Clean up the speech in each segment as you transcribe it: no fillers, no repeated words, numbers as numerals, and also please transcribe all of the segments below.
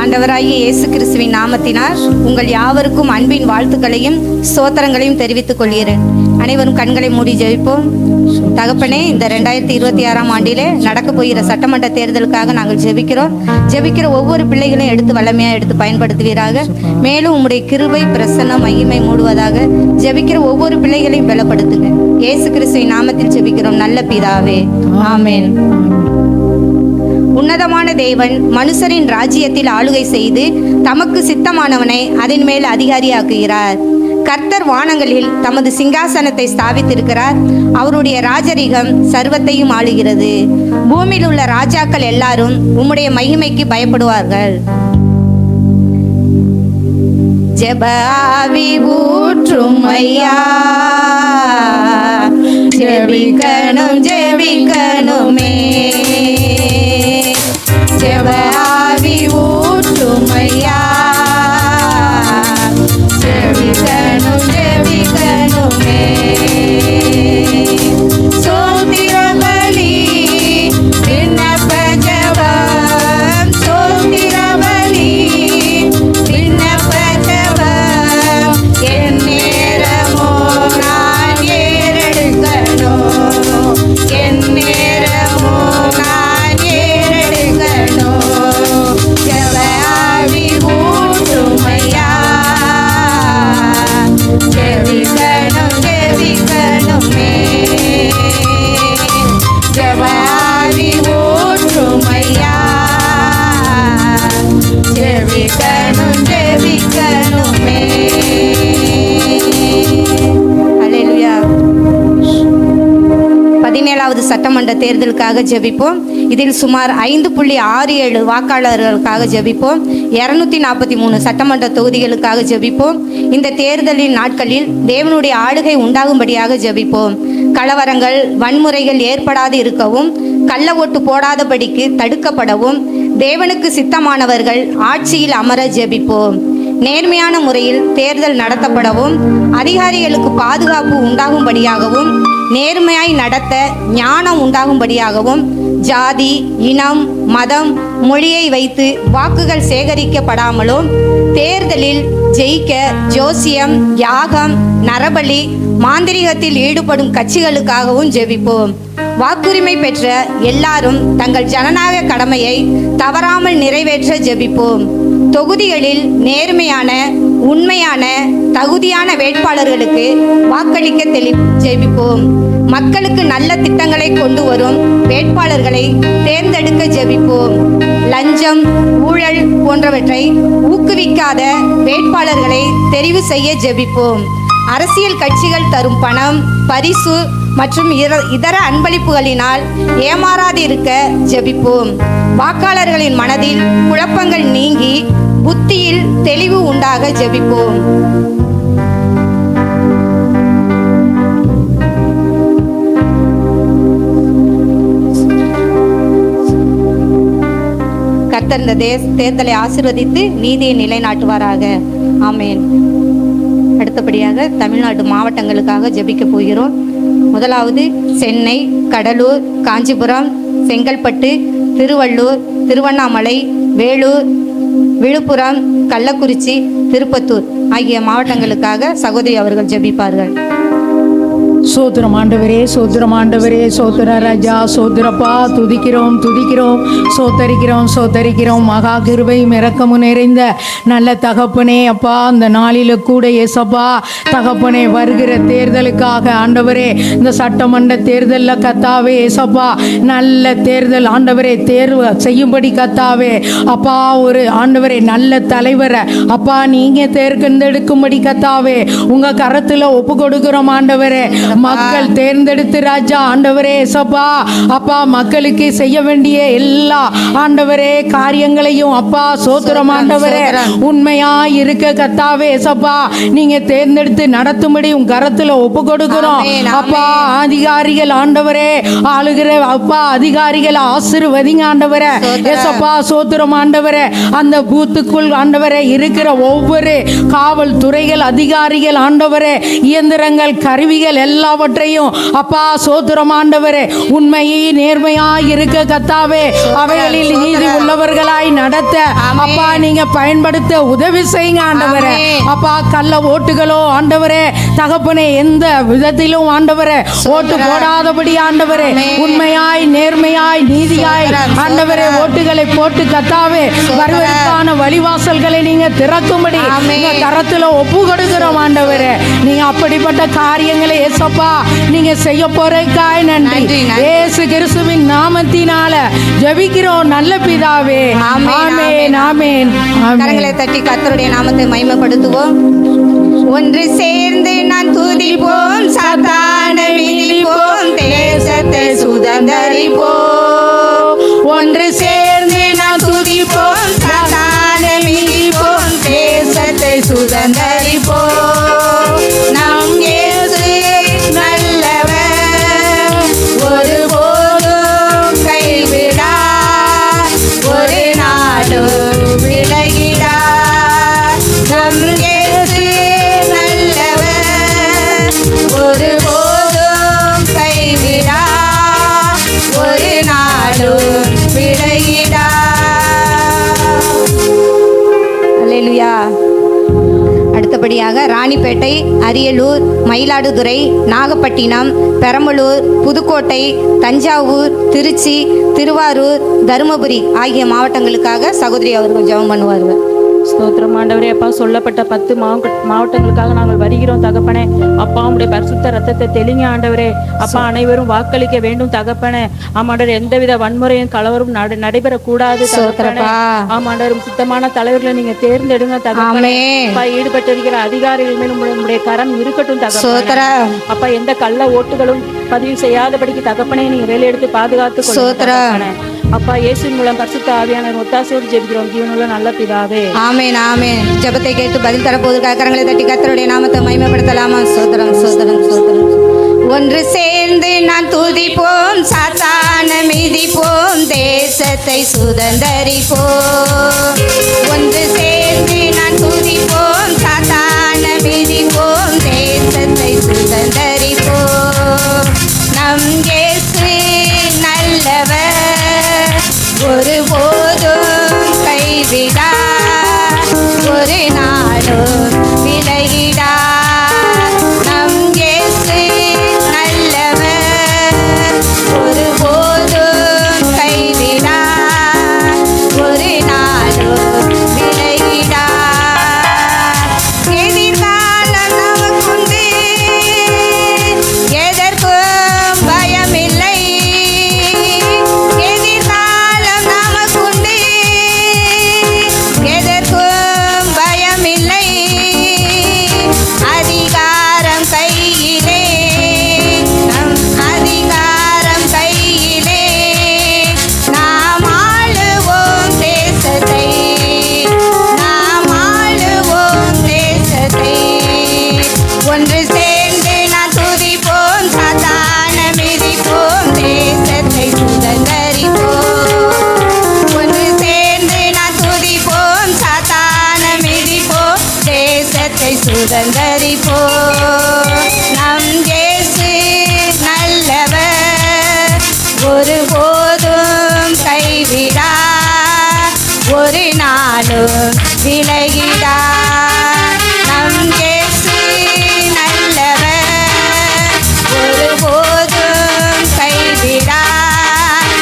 ஆண்டவராகிய இயேசு கிறிஸ்துவின் நாமத்தினால் உங்கள் யாவருக்கும் அன்பின் வாழ்த்துக்களையும் ஸ்தோத்திரங்களையும் தெரிவித்துக் கொள்கிறேன். அனைவரும் கண்களை மூடி ஜெபிப்போம். தகப்பனே, இந்த 2026ஆம் ஆண்டிலே நடக்க போகிற சட்டமன்ற தேர்தலுக்காக நாங்கள் ஜெபிக்கிற ஒவ்வொரு பிள்ளைகளையும் எடுத்து வல்லமையாக எடுத்து பயன்படுத்துவீராக. மேலும் உம்முடைய கிருபை பிரசன்னம் மகிமை மூடுவதாக. ஜெபிக்கிற ஒவ்வொரு பிள்ளைகளையும் பலப்படுத்துங்க. இயேசு கிறிஸ்துவின் நாமத்தில் ஜெபிக்கிறோம் நல்ல பிதாவே, ஆமென். உன்னதமான தேவன் மனுஷரின் ராஜ்யத்தில் ஆளுகை செய்து தமக்கு சித்தமானவனை அதன் மேல் அதிகாரியாக்குகிறார். கர்த்தர் வானங்களில் தமது சிங்காசனத்தை ஸ்தாபித்திருக்கிறார். அவருடைய ராஜரிகம் சர்வத்தையும் ஆளுகிறது. பூமியில் உள்ள ராஜாக்கள் எல்லாரும் உம்முடைய மகிமைக்கு பயப்படுவார்கள். ஜெப ஆவி ஊற்றும் ஐயா, ஜெபிக்கணும் ஜெபிக்கணுமே. ஜெப ஆவி ஊற்றும் ஐயா, ஜெபிக்கணும் ஜெபிக்கணுமே. சோத்திர பலி விண்ணப்ப ஜெபம், சோத்திர பலி விண்ணப்ப ஜெபம். என் நேரமோ நான் ஏறெடுக்கணும், என் நேரமோ நான் ஏறெடுக்கணும். ஜெப ஆவி ஊற்றும் ஐயா, ஜெபிக்கணும் ஜெபிக்கணுமே. ஜெப ஆவி ஊற்றும் ஐயா, ஜெபிக்கணும் ஜெபிக்கணுமே. அல்லேலூயா. 17வது சட்டமன்ற தேர்தலுக்காக ஜெபிப்போம். இதில் சுமார் 5.67 வாக்காளர்களுக்காக ஜெபிப்போம். 243 சட்டமன்ற தொகுதிகளுக்காக ஜெபிப்போம். இந்த தேர்தலின் நாட்களில் தேவனுடைய ஆளுகை உண்டாகும்படியாக ஜெபிப்போம். கலவரங்கள் வன்முறைகள் ஏற்படாது இருக்கவும், கள்ள ஓட்டு போடாதபடிக்கு தடுக்கப்படவும், தேவனுக்கு சித்தமானவர்கள் ஆட்சியில் அமர ஜெபிப்போம். நேர்மையான முறையில் தேர்தல் நடத்தப்படவும், அதிகாரிகளுக்கு பாதுகாப்பு உண்டாகும்படியாகவும், நேர்மையாய் நடத்த ஞானம் உண்டாகும்படியாகவும், ஜாதி இனம் மதம் மொழியை வைத்து வாக்குகள் சேகரிக்கப்படாமலும், தேர்தலில் ஜெயிக்க ஜோசியம் யாகம் நரபலி மாந்திரிகத்தில் ஈடுபடும் கட்சிகளுக்காகவும் ஜெபிப்போம். வாக்குரிமை பெற்ற எல்லாரும் தங்கள் ஜனநாயக கடமையை தவறாமல் நிறைவேற்ற ஜெபிப்போம். தொகுதிகளில் நேர்மையான உண்மையான தகுதியான வேட்பாளர்களுக்கு வாக்களிக்க ஜெபிப்போம். மக்களுக்கு நல்ல திட்டங்களை கொண்டு வரும் வேட்பாளர்களை தேர்ந்தெடுக்க ஜெபிப்போம். லஞ்சம் ஊழல் போன்றவற்றை ஊக்குவிக்காத வேட்பாளர்களை தெரிவு செய்ய ஜெபிப்போம். அரசியல் கட்சிகள் தரும் பணம் பரிசு மற்றும் இதர அன்பளிப்புகளினால் ஏமாறாதிருக்க ஜெபிப்போம். வாக்காளர்களின் மனதில் குழப்பங்கள் நீங்கி புத்தியில் தெளிவு உண்டாக ஜெபிப்போம். கர்த்தர் இந்த தேர்தலை ஆசீர்வதித்து நீதியை நிலைநாட்டுவாராக. ஆமென். அடுத்தபடியாக தமிழ்நாடு மாவட்டங்களுக்காக ஜெபிக்க போகிறோம். முதலாவது சென்னை, கடலூர், காஞ்சிபுரம், செங்கல்பட்டு, திருவள்ளூர், திருவண்ணாமலை, வேலூர், விழுப்புரம், கள்ளக்குறிச்சி, திருப்பத்தூர் ஆகிய மாவட்டங்களுக்காக சகோதரி அவர்கள் ஜெபிப்பார்கள். சோத்திரம் ஆண்டவரே, சோத்திரம் ஆண்டவரே, சோத்திர ராஜா, சோத்திரப்பா. துதிக்கிறோம் துதிக்கிறோம், சோத்தரிக்கிறோம். மகா கிருபையும் இரக்கமும் நிறைந்த நல்ல தகப்பனே அப்பா, அந்த நாளில் கூட ஏசப்பா தகப்பனே வருகிற தேர்தலுக்காக ஆண்டவரே, இந்த சட்டமன்ற தேர்தலில் கத்தாவே ஏசப்பா நல்ல தேர்தல் ஆண்டவரே தேர்வு செய்யும்படி கத்தாவே அப்பா ஒரு ஆண்டவரே நல்ல தலைவரை அப்பா நீங்கள் தேர்ந்தெடுக்கும்படி கத்தாவே உங்கள் கரத்தில் ஒப்பு கொடுக்கிறோம் ஆண்டவரே. மக்கள் தேர்ந்தெடுத்து ராஜா ஆண்டவரே ஏசப்பா அப்பா மக்களுக்கு செய்ய வேண்டிய எல்லா ஆண்டவரே காரியங்களையும் அப்பா சோத்திரம் ஆண்டவரே உண்மையா இருக்க கத்தாவே ஏசப்பா நீங்க தேர்ந்தெடுத்து நடத்தும்படி உங்க கரத்துல ஒப்பு கொடுக்கிறோம் அப்பா. அதிகாரிகள் ஆண்டவரே ஆளுகிற அப்பா அதிகாரிகள் ஆசீர்வதிங்க ஆண்டவரே ஏசப்பா சோத்திரம் ஆண்டவரே. அந்த பூத்துக்குள் ஆண்டவரே இருக்கிற ஒவ்வொரு காவல்துறைகள் அதிகாரிகள் ஆண்டவரே இயந்திரங்கள் கருவிகள் எல்லாம் எல்லாவற்றையும் அப்பா சோத்திரம் ஆண்டவரே உண்மையை நேர்மையாய் இருக்க கத்தாவே அவைகளில் நீதி உள்ளவர்களாய் நடத்த அப்பா நீங்க பயன்படுத்த உதவி செய்யுங்க ஆண்டவரே. அப்பா கள்ள ஓட்டுகளோ ஆண்டவரே தகப்பனே எந்த விதத்திலும் ஆண்டவரே ஓட்டு போடாதபடி ஆண்டவரே உண்மையாய் நேர்மையாய் நீதியாய் ஆண்டவரே ஓட்டுகளை போட்டு கத்தாவே வருவதற்கான வழிவாசல்களை நீங்க திறக்கும்படி உங்க கரத்துல ஒப்பு கொடுக்கிறோம் ஆண்டவரே. நீங்க அப்படிப்பட்ட காரியங்களை ஏசப்பா நீங்க செய்ய போறதுக்காய் நன்றி. இயேசு கிறிஸ்துவின் நாமத்தினால ஜெபிக்கிறோம் நல்ல பிதாவே. ஆமென் ஆமென். கரங்களை தட்டி கர்த்தருடைய நாமத்தை மகிமைப்படுத்துவோம். ஒன்று சேர்ந்து நான் துதிப்போம், சாத்தானை மிதிப்போம், தேசத்தை சுதந்தரிப்போம். ஒன்று சேர்ந்து நான் துதிப்போம், சாத்தானை மிதிப்போம், தேசத்தை சுதந்தரிப்போம். நம் இயேசு நல்லவர், ஒருபோதும் கைவிடார், ஒரு நாளும் விலகிடார். நம் இயேசு நல்லவர், ஒருபோதும் கைவிடார், ஒரு நாளும் விலகிடார். அல்லேலூயா. அடுத்தபடியாக ராணிப்பேட்டை, அரியலூர், மயிலாடுதுறை, நாகப்பட்டினம், பெரம்பலூர், புதுக்கோட்டை, தஞ்சாவூர், திருச்சி, திருவாரூர், தருமபுரி ஆகிய மாவட்டங்களுக்காக சகோதரி அவர்கள் ஜெபம் பண்ணுவார்கள். ஸ்தோத்திரம் ஆண்டவரே. அப்பா சொல்லப்பட்ட 10 மாவட்டங்களுக்காக நாங்கள் வருகிறோம் தகப்பனே. அப்பா உடைய பரிசுத்த ரத்தத்தை தெளிங்க ஆண்டவரே. அப்பா அனைவரும் வாக்களிக்க வேண்டும் தகப்பனே. ஆமாண்டவர் எந்தவித வன்முறையும் கலவரும் நடைபெறக்கூடாது தகப்பனே. ஆமாண்டவர் சுத்தமான தலைவர்களை நீங்க தேர்ந்தெடுங்க தகப்பனே. அப்பா ஈடுபட்டிருக்கிற அதிகாரிகள் மேலும் உங்களுடைய கரம் இருக்கட்டும் தகப்பனே. அப்பா எந்த கள்ள ஓட்டுகளும் பதிவு செய்யாதபடிக்கு தகப்பனே நீங்க வேலையெடுத்து பாதுகாத்து கொள்ளுங்க. அப்பா இயேசுவின் மூலம் பரிசுத்த ஆவியானவர் ஒத்தாசையோடு ஜெபிக்கிறோம் ஜீவனுள்ள நல்ல பிதாவே. ஆமென் ஆமென். ஜெபத்தை கேட்டு பதில் தரப்போவதற்காக கரங்களை தட்டி கர்த்தருடைய நாமத்தை மகிமைப்படுத்தலாமா? சோதரம் சோதரம் சோதரம். ஒன்று சேர்ந்து நான் துதிப்போம், சாத்தானை மிதிப்போம், தேசத்தை சுதந்தரிப்போம். ஒன்று சேர்ந்து நான் துதிப்போம், சாத்தானை மிதிப்போம், தேசத்தை சுதந்தரிப்போம். நம் இயேசு நல்லவர், ஒருபோதும் கைவிடார், ஒரு நாளும் விலகிடார். நம் இயேசு நல்லவர், ஒருபோதும் கைவிடார், ஒரு நாளும் விலகிடார். எதிர்காலம் நமக்குண்டு, எதற்கும் பயமில்லை. எதிர்காலம் நமக்குண்டு, எதற்கும் பயமில்லை. அதிகாரம் கையிலே, நம் அதிகாரம் கையிலே. நாம் ஆளுவோம் தேசத்தை, நாம் ஆளுவோம் தேசத்தை. ஒன்று சேர்ந்து நான் துதிப்போம், சாத்தானை மிதிப்போம், தேசத்தை சுதந்தரிப்போம். ஒன்று சேர்ந்து நான் துதிப்போம், சாத்தானை மிதிப்போம், தேசத்தை சுதந்தரிப்போம். நம் இயேசு நல்லவர், ஒருபோதும் கைவிடார், ஒரு நாளும் விலகிடார். நம் இயேசு நல்லவர், ஒருபோதும் கைவிடார்,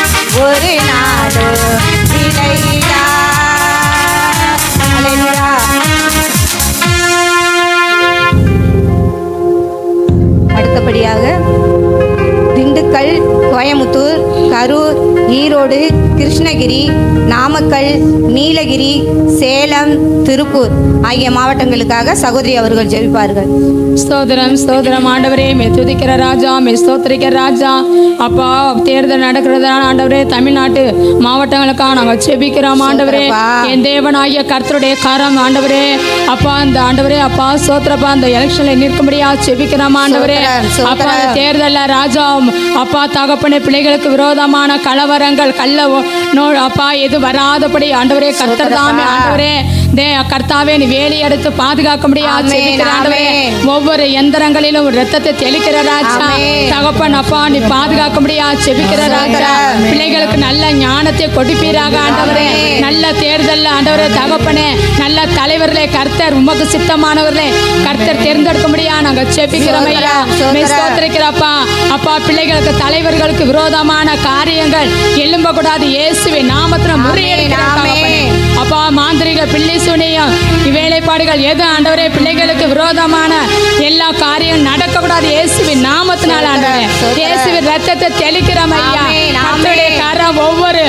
ஒரு நாளும் விலகிடார். அல்லேலூயா. அடுத்தபடியாக திண்டுக்கல், கோயமுத்தூர், கரூர், ஈரோடு, கிருஷ்ணகிரி, நாமக்கல், நீலகிரி, சேலம், திருப்பூர் ஆகிய மாவட்டங்களுக்காக சகோதரி அவர்கள் ஜெபிப்பார்கள். ஸ்தோத்திரம் ஸ்தோத்திரம் ஆண்டவரே. துதிக்கிற ராஜா, ஸ்தோத்திரிக்கிற ராஜா. அப்பா தேர்தல் நடக்கிறதான ஆண்டவரே தமிழ்நாட்டு மாவட்டங்களுக்காக நாங்கள் ஜெபிக்கிறோம் ஆண்டவரே. என் தேவனாகிய கர்த்தருடைய கரம் ஆண்டவரே. அப்பா அந்த ஆண்டவரே அப்பா ஸ்தோத்திரப்பா அந்த எலெக்ஷன்ல நிற்கும்படியா ஜெபிக்கிறோம் ஆண்டவரே. அப்பா அந்த தேர்தல்ல ராஜா அப்பா தகப்பனே பிள்ளைகளுக்கு விரோதமான கலவரங்கள் கள்ள அப்பா எது வராதபடி ஆண்டவரே கர்த்தர் தாமே ஆண்டவரே கர்த்தாவே நீ வேலி எடுத்து பாதுகாக்க முடியாது ஆமென், ஜெபிக்கிற ஆண்டவரே. ஆமென். ஒவ்வொரு எந்திரங்களிலும் ரத்தத்தை தெளிக்கிற ராஜா ஆமென். தகப்பன் அப்பா நீ பாதுகாக்க முடியாது ஜெபிக்கிற ராஜா. பிள்ளைகளுக்கு நல்ல ஞானத்தை கொடுப்பீராக ஆண்டவரே. ஆமென். நல்ல தேர்தல் ஆண்டவரே தகப்பனே. நல்ல தலைவர்களே கர்த்தர் உமக்கு சித்தமானவர்களே கர்த்தர் தேர்ந்தெடுக்க முடியாது நாங்க ஜெபிக்கிறோம் ஐயா. ஸ்தோத்திரம். ஸ்தோத்திரிக்கிறப்பா அப்பா பிள்ளைகளுக்கு தலைவர்களுக்கு விரோதமான காரியங்கள் எழும்பக்கூடாது இயேசுவின் நாமத்துல முறியடிக்கிறோம் ஆமென். தகப்பனே. அப்பா மாந்திரிக பிள்ளை சுனியம் வேலைப்பாடுகள் எது ஆண்டவரே பிள்ளைகளுக்கு விரோதமான எல்லா காரியம் நடக்கக்கூடாது இயேசுவின் நாமத்தினால ஆண்டவரே. ஸ்தோத்திரம். இயேசுவின் ரத்தத்தை தெளிக்கிறோம் ஐயா. ஆமென், ஆமென். கர்த்தருடைய கரம் ஒவ்வொரு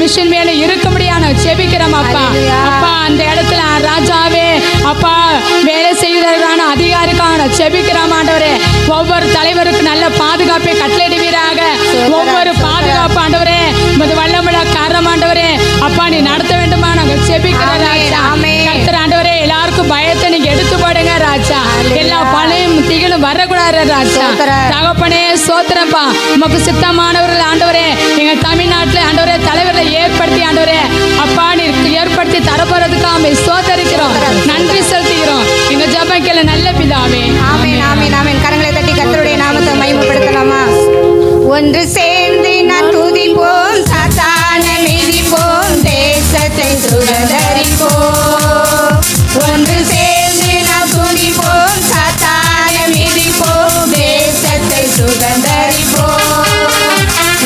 மிஷின் மேல இருக்க முடியாது ஜெபிக்கிறோம் அப்பா. அல்லேலூயா. அப்பா அந்த இடத்துல ராஜாவே அப்பா வேலை செய்வதற்கான அதிகாரிக்கான ஜெபிக்கிறோம் ஆண்டவரே. ஒவ்வொரு தலைவருக்கு நல்ல பாதுகாப்பை கட்டளையிடுவீராக. ஒவ்வொரு பாதுகாப்பு ஆண்டவரே உமது வல்லமுள்ள கரம் ஆண்டவரே அப்பா நீ நடத்த வேண்டுமா நாங்க ஜெபிக்கிறோம் ஆமென், ராஜா. ஆமென். கர்த்தர் ஆண்டவரே எல்லாருக்கும் பயத்தை நீங்க எடுத்து போடுங்க ராஜா. அல்லேலூயா. எல்லா பழையும் திகிலும் வரக்கூடாது ராஜா. ஸ்தோத்திரம். தகப்பனே சோத்திரப்பா உமக்கு சித்தமானவர்கள் ஆண்டவரே எங்க தமிழ்நாட்டுல ஆண்டவரே தலைவர்களை ஏற்படுத்தி ஆண்டவரே அப்பா நீ ஏற்படுத்தி தரப்போறதுக்காக சோதரிக்கிறோம் நன்றி செலுத்துகிறோம் எங்க ஜெபக்கேள நல்ல பிதாவே. ஆமென், ஆமென், ஆமென். கரங்களை தட்டி கர்த்தருடைய நாமத்தை மகிமைப்படுத்தலாமா? ஒன்று சேர்ந்து நான் துதிப்போம், சாத்தானை மிதிப்போம், தேசத்தை சுதந்தரிப்போம். ஒன்று சேர்ந்து நான் துதிப்போம், சாத்தானை மிதிப்போம், தேசத்தை சுதந்தரிப்போம்.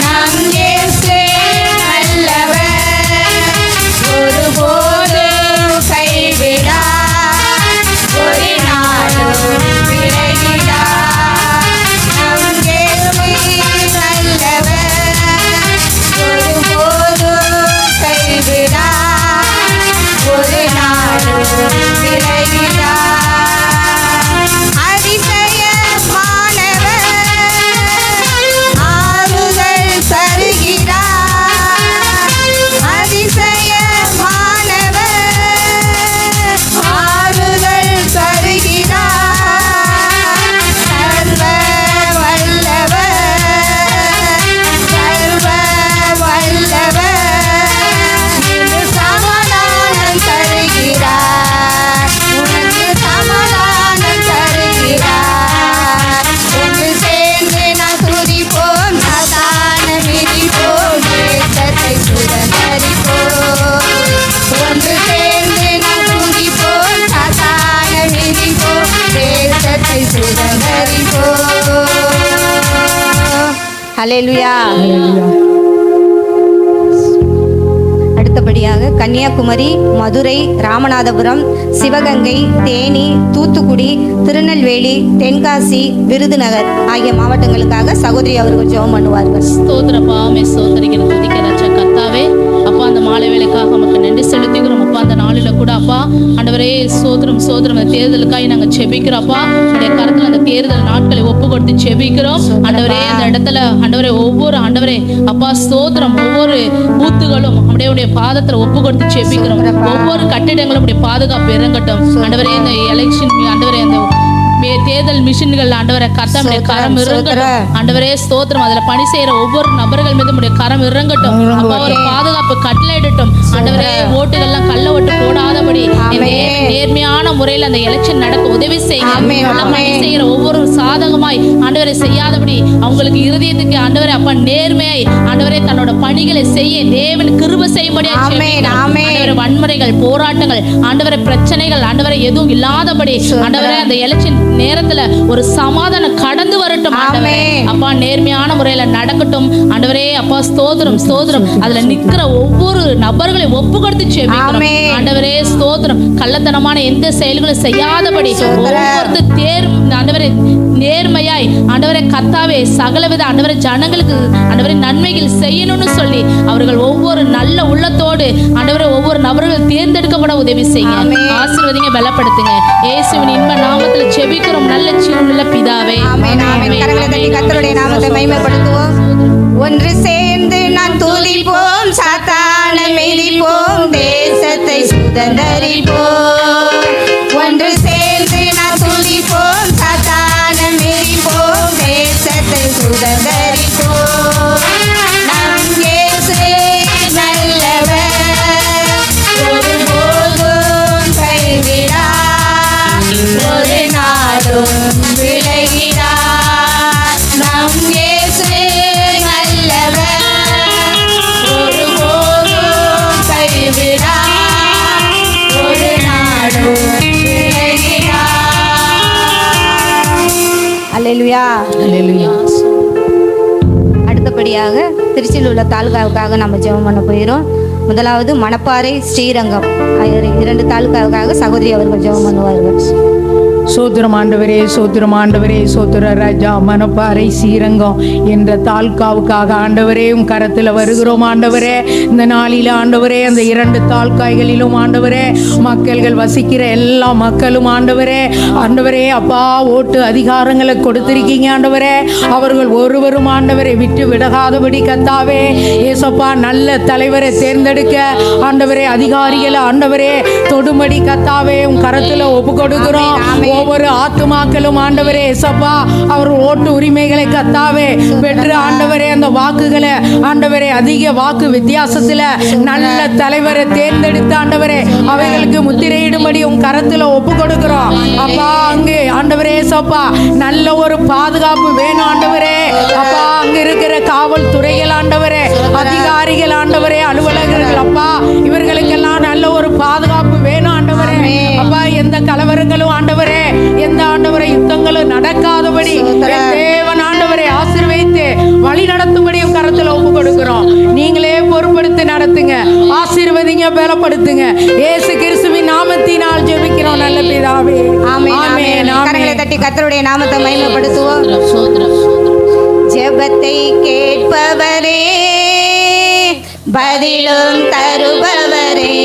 நம் இயேசு நல்லவர், ஒருபோதும் கைவிடார், ஒரு நாளும் விலகிடார். நம் இயேசு நல்லவர், ஒருபோதும் கைவிடார், ஒரு நாளும் விலகிடார். அதிசயமானவர், ஆறுதல் தருகிறார். அதிசயமானவர், ஆறுதல் தருகிறார். சர்வ வல்லவர், சர்வ வல்லவர், இன்று சமாதானம் தருகிறார். உனக்கு சமாதானம் தருகிறார். ஒன்று சேர்ந்து நாம் துதிப்போம், சாத்தானை மிதிப்போம், தேசத்தை சுதந்தரிப்போம். ஒன்று சேர்ந்து நாம் துதிப்போம், சாத்தானை மிதிப்போம், தேசத்தை சுதந்தரிப்போம். ஹல்லேலூயா. அடுத்தபடியாக கன்னியாகுமரி, மதுரை, ராமநாதபுரம், சிவகங்கை, தேனி, தூத்துக்குடி, திருநெல்வேலி, தென்காசி, விருதுநகர் ஆகிய மாவட்டங்களுக்காக சகோதரி அவர்கள் ஜெபம் பண்ணுவார்கள். ஸ்தோத்திரப்பா மே ஸ்தோத்திரிக்கிற துதிக்கிற கர்த்தாவே அப்பா அந்த மாலை வேலைக்காக நமக்கு நன்றி செலுத்திக்கிறோம் அப்பா. அந்த நாளில் கூட அப்பா ஆண்டவரே சோதரம் அந்த தேர்தலுக்காக நாங்கள் செபிக்கிறோம்ப்பா. உடைய கருத்தில் அந்த தேர்தல் நாட்களை ஒப்பு கொடுத்து செபிக்கிறோம் ஆண்டவரே. அந்த இடத்துல ஆண்டவரே ஒவ்வொரு ஆண்டவரே அப்பா ஸ்தோத்திரம் ஒவ்வொரு பூத்துகளும் அப்படியே பாதத்தில் ஒப்பு கொடுத்து செபிக்கிறோம். ஒவ்வொரு கட்டிடங்களும் உடைய பாதுகாப்பு இறங்கட்டும் ஆண்டவரே. இந்த எலெக்ஷன் ஆண்டவரே அந்த தேர்தல் மிஷின்கள் ஆண்டவரை கர்த்தருடைய கரம் இறங்கட்டும் ஆண்டவரே ஸ்தோத்திரம். அதுல பணி செய்யற ஒவ்வொரு நபர்கள் மீதும் உடைய கரம் இறங்கட்டும் அப்பா. ஒரு பாதுகாப்பு கட்டளையிடட்டும் ஆண்டவரே. ஓட்டுகள்லாம் கள்ள ஓட்டு போடாதபடி நேர்மையான முறையில் அந்த எலெக்ஷன் நடக்க உதவி செய்யுங்க. பணி செய்யற ஒவ்வொரு சாதகமாய் ஆண்டவரை செய்யாதபடி அவங்களுக்கு இருதயத்துக்கு ஆண்டவரை அப்பா நேர்மையாய் ஆண்டவரே தன்னோட பணிகளை செய்ய தேவன் கிருபை செய்யும்படியா ஆண்டவரை. வன்முறைகள் போராட்டங்கள் ஆண்டவரை பிரச்சனைகள் ஆண்டவரை எதுவும் இல்லாதபடி ஆண்டவரை அந்த எலெக்ஷன் நேரத்துல ஒரு சமாதானம் கடந்து வரட்டும் ஆண்டவரே. அப்பா நேர்மையான முறையில நடக்கட்டும் ஆண்டவரே. அப்பா ஸ்தோத்திரம் ஸ்தோத்திரம். அதுல நிக்கிற ஒவ்வொரு நபர்களையும் ஒப்பு கொடுத்து செபிக்கிறோம் ஆண்டவரே ஸ்தோத்திரம். கள்ளத்தனமான எந்த செயல்களும் செய்யாதபடி ஒவ்வொருத்தர் ஆண்டவரே நேர்மையாய் ஆண்டவரே கர்த்தாவே சகலவித ஆண்டவரே ஜனங்களுக்கு ஆண்டவரே நன்மைகள் செய்யணும்னு சொல்லி அவர்கள் ஒவ்வொரு நல்ல உள்ளத்தோடு ஆண்டவரே ஒவ்வொரு நபர்கள் தேர்ந்தெடுக்கப்பட உதவி செய்யுங்க. ஆசீர்வதிங்க, பலப்படுத்துங்க. இயேசுவின் இன்ப நாமத்துல செபிக்கிறோம் நல்ல ஜீவனுள்ள பிதாவே. ஆமென், ஆமென். கரங்களை தட்டி கர்த்தருடைய நாமத்தை மகிமைப்படுத்துவோம். ஒன்று சேர்ந்து நான் துதிப்போம், சாத்தானை மிதிப்போம், தேசத்தை சுதந்தரிப்போம். ஒன்று சேர்ந்து நான் துதிப்போம், சாத்தானை மிதிப்போம், தேசத்தை சுதந்தரிப்போம். நம் இயேசு நல்லவர், ஒருபோதும் அல்லேலூயா. அல்லேலூயா. அடுத்தபடியாக திருச்சியில் உள்ள தாலுகாவுக்காக நம்ம ஜெபம் பண்ண போயிடும். முதலாவது மணப்பாறை, ஸ்ரீரங்கம் 2 தாலுகாவுக்காக சகோதரி அவர்கள் ஜெபம் பண்ணுவார்கள். சோத்திரம் ஆண்டவரே, சோத்திரம் ஆண்டவரே, சோத்திர ராஜா. மணப்பாறை, ஸ்ரீரங்கம் என்ற தாலுகாவுக்காக ஆண்டவரே உம் கரத்தில் வருகிறோம் ஆண்டவரே. இந்த நாளில் ஆண்டவரே அந்த 2 தாலுகாய்களிலும் ஆண்டவரே மக்கள்கள் வசிக்கிற எல்லா மக்களும் ஆண்டவரே ஆண்டவரே அப்பா ஓட்டு அதிகாரங்களை கொடுத்திருக்கீங்க ஆண்டவரே. அவர்கள் ஒருவரும் ஆண்டவரை விட்டு விலகாதபடி கத்தாவே ஏசப்பா நல்ல தலைவரை தேர்ந்தெடுக்க ஆண்டவரே அதிகாரிகளை ஆண்டவரே தொடுமடி கத்தாவே உம் கரத்தில் ஒப்பு கொடுக்கிறோம். ஒவ்வொரு ஆத்துமாக்களும் ஆண்டவரே ஏசப்பா அவர் ஓட்டு உரிமைகளை கத்தாவே பெற்று ஆண்டவரே அந்த வாக்குகளை ஆண்டவரே அதிக வாக்கு வித்தியாசத்துல நல்ல தலைவரை தேர்ந்தெடுத்து ஆண்டவரே அவைகளுக்கு முத்திரையிடும்படி உன் கரத்துல ஒப்பு கொடுக்கிறோம் அப்பா. அங்கு ஆண்டவரே ஏசப்பா நல்ல ஒரு பாதுகாப்பு வேணும் ஆண்டவரே அப்பா. அங்க இருக்கிற காவல்துறைகள் ஆண்டவரே அதிகாரிகள் ஆண்டவரே அலுவலகர்கள் அப்பா இவர்களுக்கெல்லாம் நல்ல ஒரு பாதுகாப்பு வேணும் ஆண்டவரே அப்பா. எந்த கலவரங்களும் ஆண்டவரே எந்த ஆண்டவரை யுத்தங்களும் நடக்காதபடி தேவன் ஆண்டவரை ஆசீர்வதித்து வழி நடத்தும்படியும் கரத்துல ஒப்பு கொடுக்கிறோம். நீங்களே பொறுப்படுத்தி நடத்துங்க, ஆசீர்வதிங்க, பலப்படுத்துங்க. இயேசு கிறிஸ்துவின் நாமத்தினால் ஜெபிக்கிறோம் நல்ல பிதாவே. ஆமென். கரங்களை தட்டி கர்த்தருடைய நாமத்தை மகிமைப்படுத்துவோம். ஜெபத்தை கேட்பவரே, பதிலும் தருபவரே,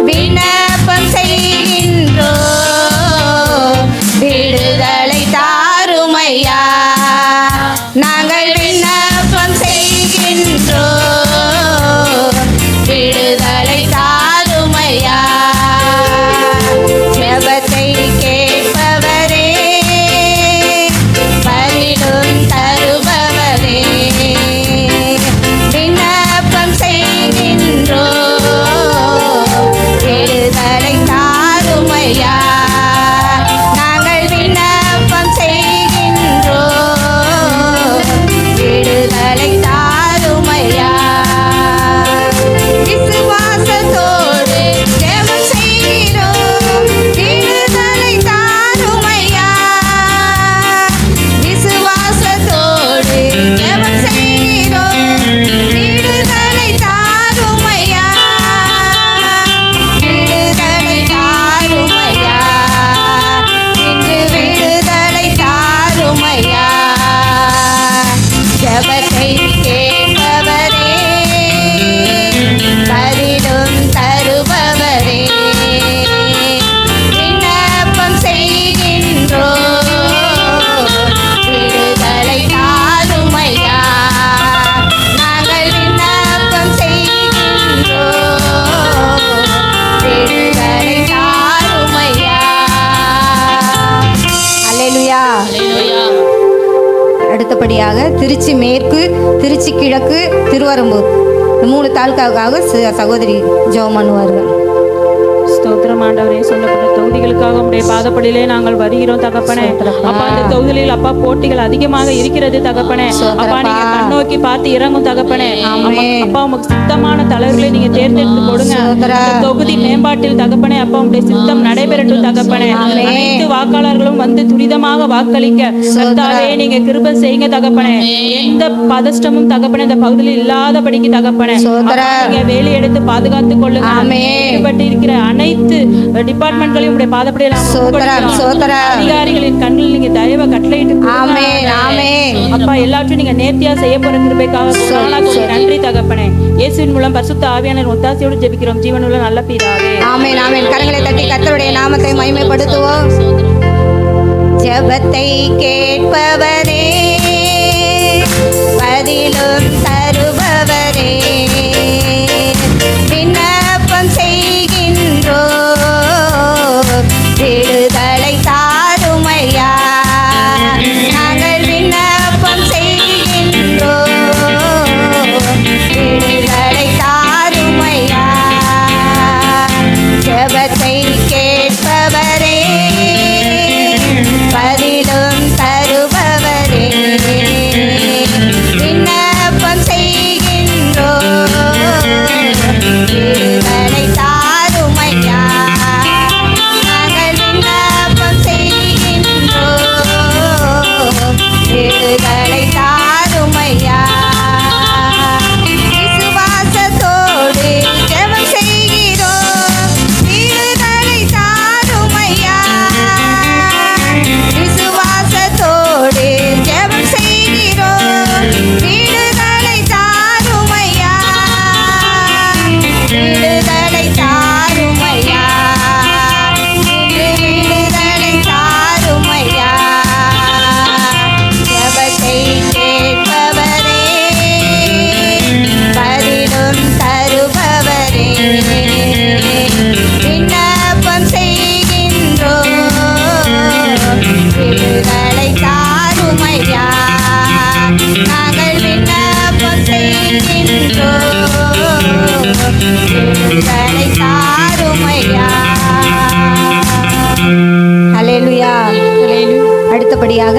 விண்ணப்பம் செய்கின்றோ, விடுதலை தாருமையா. நாங்கள் விண்ணப்பம் செய்கின்றோ, விடுதலை தாருமையா. ஜெபத்தை கேட்பவரே, பதிலும் தருபவரே, விண்ணப்பம் செய்கின்றோ, விடுதலை தாருமையா. நாங்கள் விண்ணப்பம் செய்கின்றோ, விடுதலை தாருமையா. விசுவாசத்தோடு ஜெபம் செய்கிறோம், விடுதலை தாருமையா. விசுவாசத்தோடு ஜெபம் செய்கிறோம், விடுதலை தாருமையா. விடுதலை தாருமையா, இன்று விடுதலை தாருமையா. ஜெபத்தை கேட்பவரே, பதிலும் தருபவரே, விண்ணப்பம் செய்கின்றோ, விடுதலை தாருமையா. நாங்கள் விண்ணப்பம் செய்கின்றோ, விடுதலை தாருமையா. அல்லேலூயா. அல்லேலூயா. அடுத்தபடியாக திருச்சி மேற்கு, திருச்சி கிழக்கு, திருவரம்பூர் இந்த 3 தாலுகாவுக்காக சகோதரி ஜெபம் பண்ணுவார்கள். ஸ்தோத்திரம் ஆண்டவரே. சொல்லப்பட்ட தொகுதிகளுக்காக உடைய பாதப்படியிலே நாங்கள் வருகிறோம் தகப்பனே. அப்பா அந்த தொகுதிகளில் அப்பா போட்டிகள் அதிகமாக இருக்கிறது தகப்பனே. அப்பா நீங்க கண்ணோக்கி பார்த்து இறங்கும் தகப்பனே. அப்பா உமக்கு சித்தமான தலைவர்களை நீங்க தேர்ந்தெடுத்து கொடுங்க. இந்த தொகுதி மேம்பாட்டில் தகப்பனே அப்பா உடைய சித்தம் நடைபெறட்டும் தகப்பனே. அனைத்து வாக்காளர்களும் வந்து துரிதமாக வாக்களிக்க கர்த்தாவே நீங்க கிருபை செய்யுங்க தகப்பனே. எந்த பதஷ்டமும் தகப்பனே இந்த பகுதியில் இல்லாதபடிக்கு தகப்பனே நீங்க வேலி எடுத்து பாதுகாத்து கொள்ளுங்க. ஈடுபட்டு இருக்கிற அனைத்து டிபார்ட்மெண்ட்களையும் உடைய பாதப்படியில் அதிகாரிகளின் கண்ணில் நீங்க தயவை கட்டளையிட்டு அப்பா எல்லாவற்றையும் நீங்க நேர்த்தியா செய்ய போற கிருபைக்காக நன்றி தகப்பனே. இயேசுவின் மூலம் பரிசுத்த ஆவியானவர் ஒத்தாசையோடு ஜெபிக்கிறோம் ஜீவனுள்ள நல்ல பிதாவே. ஆமென் ஆமென். கரங்களை தட்டி கர்த்தருடைய நாமத்தை மகிமைப்படுத்துவோம். ஜெபத்தை கேட்பவரே, பதிலும் தருபவரே, விண்ணப்பம் செய்கின்றோ, விடுதலை தாருமையா. நாங்கள் விண்ணப்பம் செய்கின்றோ, விடுதலை தாருமையா. ஜெபத்தை கேட்பவரே, பதிலும் தருபவரே,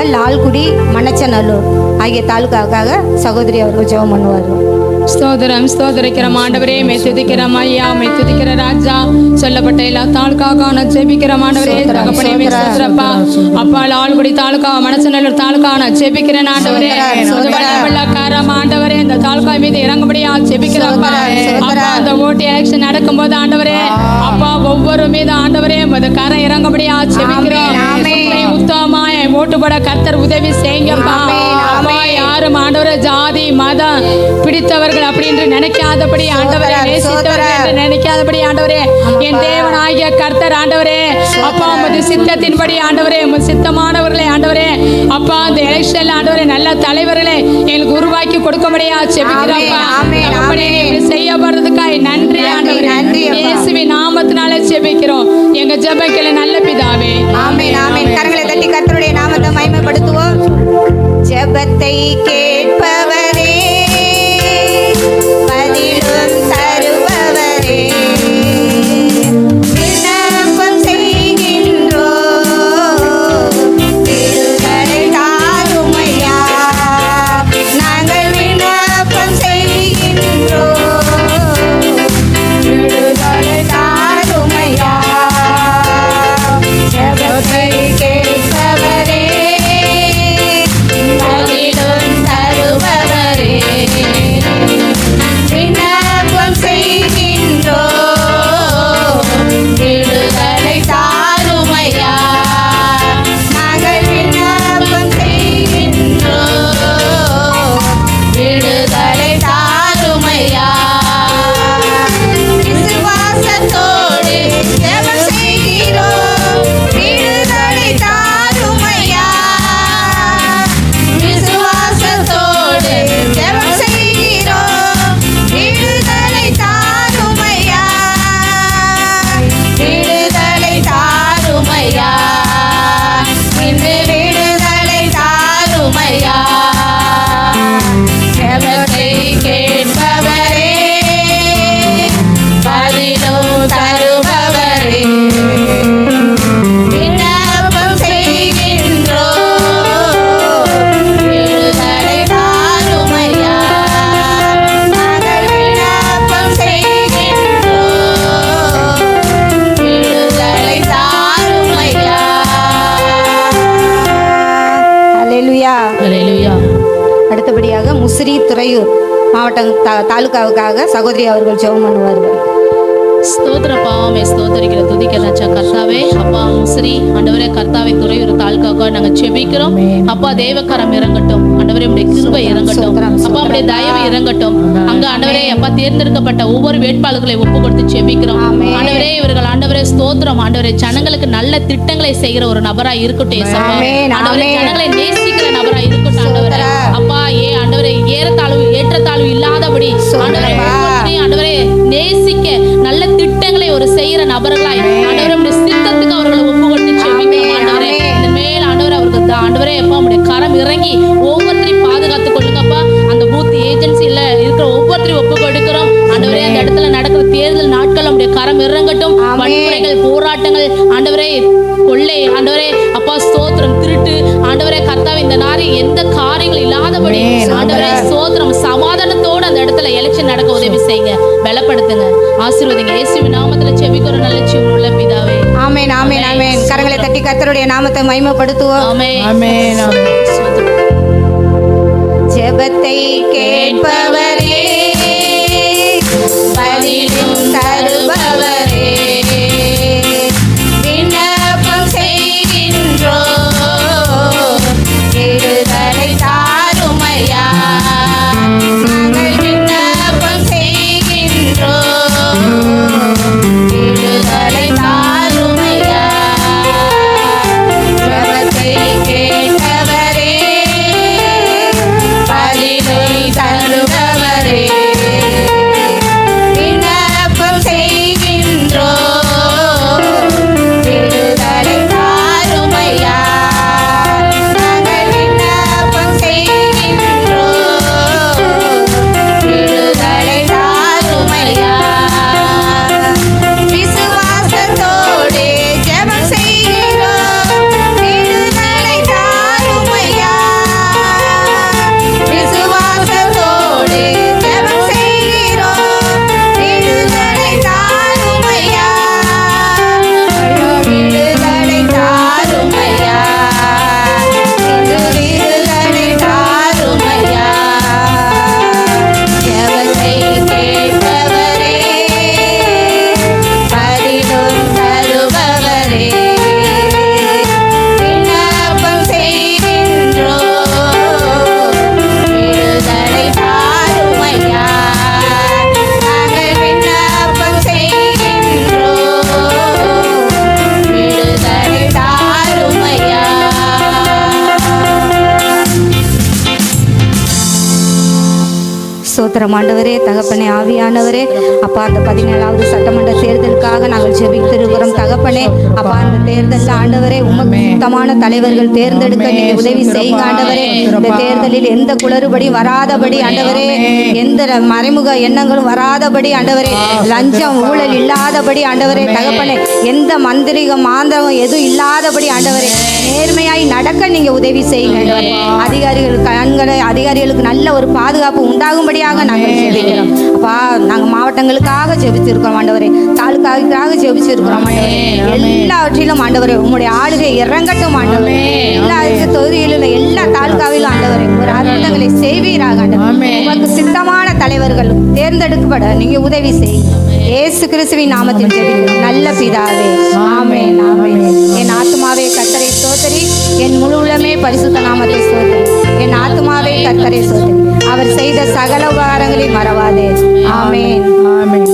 அடுத்தபடியாக லால்குடி, மணச்சநல்லூர் ஆகிய தாலுக்காவுக்காக சகோதரி அவர்கள் ஜெபம் பண்ணுவார்கள். ஸ்தோத்திரம் ஸ்தோத்திரிக்கிறோம் ஆண்டவரே, மெத்துதிக்கிறோம் ஐயா, மெத்துதிக்கிற ராஜா. சொல்லப்பட்ட எல்லா தாலுக்காக நான் ஜெபிக்கிறோம் ஆண்டவரே. தகப்பனே ஸ்தோத்திரப்பா. அப்பா லால்குடி தாலுக்கா, மணச்சநல்லூர் தாலுக்கா நான் ஜெபிக்கிறேன் ஆண்டவரே. வெள்ளக்காரம் ஆண்டவரே, இந்த தாலுக்கா மீது இறங்கும்படியா ஜெபிக்கிறப்பா. அப்பா அந்த ஓட்டு எலெக்ஷன் நடக்கும்போது ஆண்டவரே, அப்பா ஒவ்வொரு மீது ஆண்டவரே அந்த கரம் இறங்கும்படியா ஜெபிக்கிறோம். உத்தமாய் ஓட்டு போட கர்த்தர் உதவி செய்யுங்கப்பா. அப்பா யாரும் ஆண்டவரே ஜாதி மதம் பிடித்தவர்கள் அப்படி என்று நினைக்காதபடி ஆண்டவரே, நேசித்தவர்கள் என்று நினைக்காதபடி ஆண்டவரே, என் தேவனாகிய கர்த்தர் ஆண்டவரே, அப்பா உமது சித்தத்தின்படி ஆண்டவரே, உமது சித்தமானவர்களே ஆண்டவரே, அப்பா அந்த எலெக்ஷன்ல ஆண்டவரே நல்ல தலைவர்களை எங்களுக்கு உருவாக்கி கொடுக்கும்படியா ஜெபிக்கிறோம்ப்பா. அப்படி இப்படி செய்யப்படுறதுக்காய் நன்றி ஆண்டவரே. இயேசுவின் நாமத்தினாலே ஜெபிக்கிறோம் எங்க ஜெபங்களை நல்ல பிதாவே. ஆமென் ஆமென். கரங்களை தட்டி கர்த்தருடைய நாமத்தை மகிமைப்படுத்துவோம். ஜெபத்தை கேட்பவரே, பதிலும் தருபவரே, விண்ணப்பம் செய்கின்றோம், விடுதலை தாருமையா. நாங்கள் விண்ணப்பம் செய்கின்றோம், விடுதலை தாருமையா. ஜெபத்தை கேட்பவரே, பதிலும் தருபவரே, விண்ணப்பம் செய்கின்றோம், விடுதலை தாருமையா. நாங்கள் விண்ணப்பம் செய்கின்றோம், விடுதலை தாருமையா. விசுவாசத்தோடு ஜெபம் செய்கிறோம், விடுதலை தாருமையா. விசுவாசத்தோடு ஜெபம் செய்கிறோம், விடுதலை தாருமையா, விடுதலை தாருமையா, இன்று விடுதலை தாருமையா. ஜெபத்தை கேட்பவரே, பதிலும் தருபவரே, விண்ணப்பம் செய்கின்றோம், விடுதலை தாருமையா. நாங்கள் விண்ணப்பம் செய்கின்றோம், விடுதலை தாருமையா. அல்லேலூயா. அல்லேலூயா. அடுத்தபடியாக முசிறி, துறையூர் மாவட்டம் தாலுக்காவுக்காக சகோதரி அவர்கள் ஜெபம் பண்ணுவார்கள். ஸ்தோத்திரப்பா, மே ஸ்தோத்திரிக்கிற துதிக்கிற ராஜா கர்த்தாவே. அப்பா முசிறி ஆண்டவரே, கர்த்தாவை துறையூர் தாலுக்காக நாங்கள் செபிக்கிறோம். அப்பா தேவக்கரம் இறங்கட்டும் ஆண்டவரே, உடைய கிருபை இறங்கட்டும் அப்பா, உடைய தயவு இறங்கட்டும் அங்க ஆண்டவரே. அப்பா தேர்ந்தெடுக்கப்பட்ட ஒவ்வொரு வேட்பாளர்களை ஒப்பு கொடுத்து செபிக்கிறோம் ஆண்டவரே. இவர்கள் ஆண்டவரே ஸ்தோத்திரம் ஆண்டவரே, ஜனங்களுக்கு நல்ல திட்டங்களை செய்கிற ஒரு நபராய் இருக்கட்டும் ஏசப்பா. ஆண்டவரே ஜனங்களை நேசிக்கிற நபராய் இருக்கட்டும் ஆண்டவரே. அப்பா ஆண்டவரே ஏற்றத்தாழ்வு இல்லாதபடி ஆண்டவரே ஆண்டவரே நேசிக்க நல்ல திட்டங்களை ஒரு செய்யற நபர்களாய் ஆண்டவரே உடைய சித்தத்துக்கு அவர்களை ஒப்பு கொடுத்து செபிக்கிறோம் ஆண்டவரே. இந்த மேல் ஆண்டவரே அவருக்கு ஆண்டவரே அப்பா உடைய கரம் இறங்கி ஒவ்வொருத்தரையும் பாதுகாத்துக் கொள்ளுங்கப்பா. அந்த பூத் ஏஜென்சில இருக்கிற ஒவ்வொருத்தரையும் ஒப்பு கொடுக்கிறோம் ஆண்டவரே. அந்த இடத்துல நடக்கிற தேர்தல் நாட்கள் உடைய கரம் இறங்கட்டும். வன்முறைகள், போராட்டங்கள் ஆண்டவரே, கொள்ளை ஆண்டவரே அப்பா ஸ்தோத்திரம், திருட்டு ஆண்டவரே கர்த்தாவே, இந்த நாரி எந்த காரியங்கள் இல்லாதபடி ஆண்டவரே ஸ்தோத்திரம், சமாதானத்தோடு அந்த இடத்துல எலெக்ஷன் நடக்க உதவி செய்யுங்க, பலப்படுத்துங்க, ஆசீர்வதிங்க. இயேசுவின் நாமத்துல செபிக்கிறோம் நல்ல ஜீவன் உள்ள பிதாவே. ஆமென் ஆமென் ஆமென். கரங்களை தட்டி கர்த்தருடைய நாமத்தை மகிமைப்படுத்துவோம். ஆமென் ஆமென். ஜெபத்தை கேட்பவரே, பதிலும் தருபவரே, விண்ணப்பம் செய்கின்றோம், விடுதலை தாருமையா. நாங்கள் விண்ணப்பம் செய்கின்றோம், விடுதலை தாருமையா. ஜெபத்தை கேட்டவரே, பதிலும் தருபவரே, சோத்திரம் ஆண்டவரே. தகப்பனே ஆவியானவரே, அப்பா அந்த 17வது சட்டமன்ற தேர்தலுக்காக நாங்கள் ஜெபித்திருக்கிறோம் தகப்பனே. அப்பா அந்த தேர்தலில் ஆண்டவரே உமக்கு சுத்தமான தலைவர்கள் தேர்ந்தெடுக்க நீங்க உதவி செய்யுங்க ஆண்டவரே. இந்த தேர்தலில் எந்த குளறுபடி வராதபடி ஆண்டவரே, எந்த மறைமுக எண்ணங்களும் வராதபடி ஆண்டவரே, லஞ்சம் ஊழல் இல்லாதபடி ஆண்டவரே தகப்பனே, எந்த மந்திரிகம் மாந்திரகம் எதுவும் இல்லாதபடி ஆண்டவரே, நேர்மையாய் நடக்க நீங்க உதவி செய்யுங்க ஆண்டவரே. அதிகாரிகளுக்கு நல்ல ஒரு பாதுகாப்பு உண்டாகும்படியாக நாங்கள் ஜெபிக்கிறோம் அப்பா. நாங்கள் மாவட்டங்களுக்காக ஜெபிச்சிருக்கிறோம் ஆண்டவரே, தாலுக்காவுக்காக ஜெபிச்சிருக்கிறோம் ஆண்டவரே. எல்லாவற்றிலும் ஆண்டவரே உங்களுடைய ஆளுகை இறங்கட்டும் ஆண்டவரே. எல்லா தொகுதியிலும் எல்லா தாலுக்காவிலும் ஆண்டவரே ஒரு அற்புதங்களை செய்வீராக ஆண்டவரே. உங்களுக்கு சித்தமான தலைவர்கள் தேர்ந்தெடுக்கப்பட நீங்க உதவி செய்யுங்க. இயேசு கிறிஸ்துவின் நாமத்தில் ஜெபிக்கிறோம் நல்ல பிதாவே, ஆமென் ஆமென். என் ஆத்துமாவே கர்த்தரை ஸ்தோத்திரி, என் முழு உள்ளமே பரிசுத்த நாமத்தை ஸ்தோத்திரி. என் ஆத்துமாவே கர்த்தரை ஸ்தோத்திரி, அவர் செய்த சகல உபகாரங்களை மறவாதே. ஆமென் ஆமென்.